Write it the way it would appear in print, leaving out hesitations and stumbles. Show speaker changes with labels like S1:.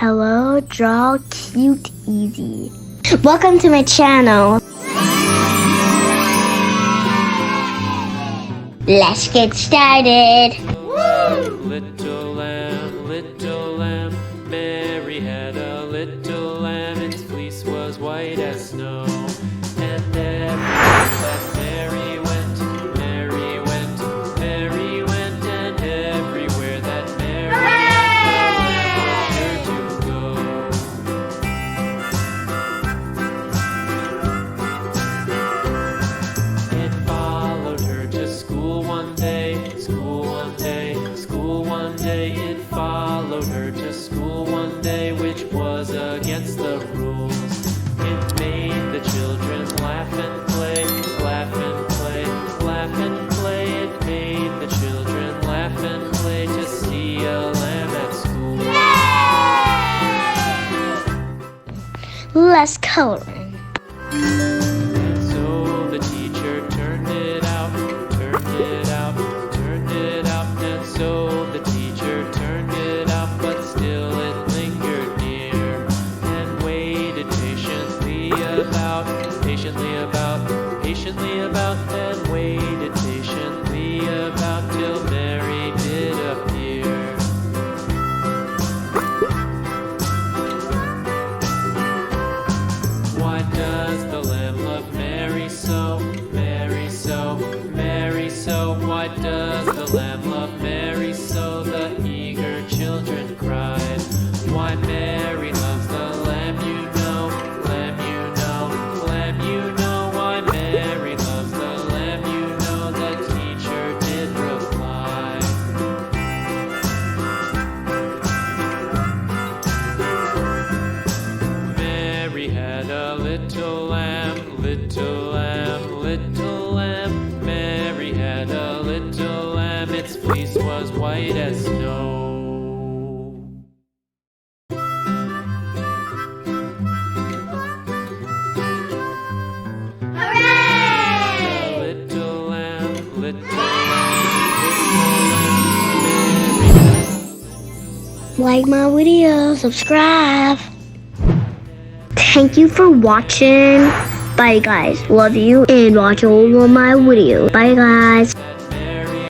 S1: Hello, Draw Cute Easy. Welcome to my channel. Let's get started.
S2: Woo! Little lamb, Mary had a little lamb. Its fleece was white as snow. And everywhere that Mary went, Mary went, Mary went. And everywhere that Mary went, the lamb was sure to go. It followed her to school one day, school one day, school one day. It followed her to school one day, which was against the rules. It made the children laugh and play, laugh and play, laugh and play. It made the children laugh and play to see a lamb at school.
S1: Let's coloring.
S2: And so the teacher turned it out, turned it out, turned it out. And so the teacher turned it out, but still it lingered near and waited patiently about, patiently about, patiently about, and waited patiently about till Mary did appear. Why does the lamb love Mary so, Mary so, Mary so? Why does the lamb love Mary so? The eager children cried. Why Mary loves the lamb, you know, lamb, you know, lamb, you know. Why Mary loves the lamb, you know, the teacher did reply. Mary had a little lamb, little lamb, little lamb. Mary had a little lamb, its fleece was white as snow.
S1: Hooray!
S2: Little lamb, little lamb,
S1: Like my video, subscribe. Thank you for watching. Bye guys. Love you and watch all of my videos. Bye guys.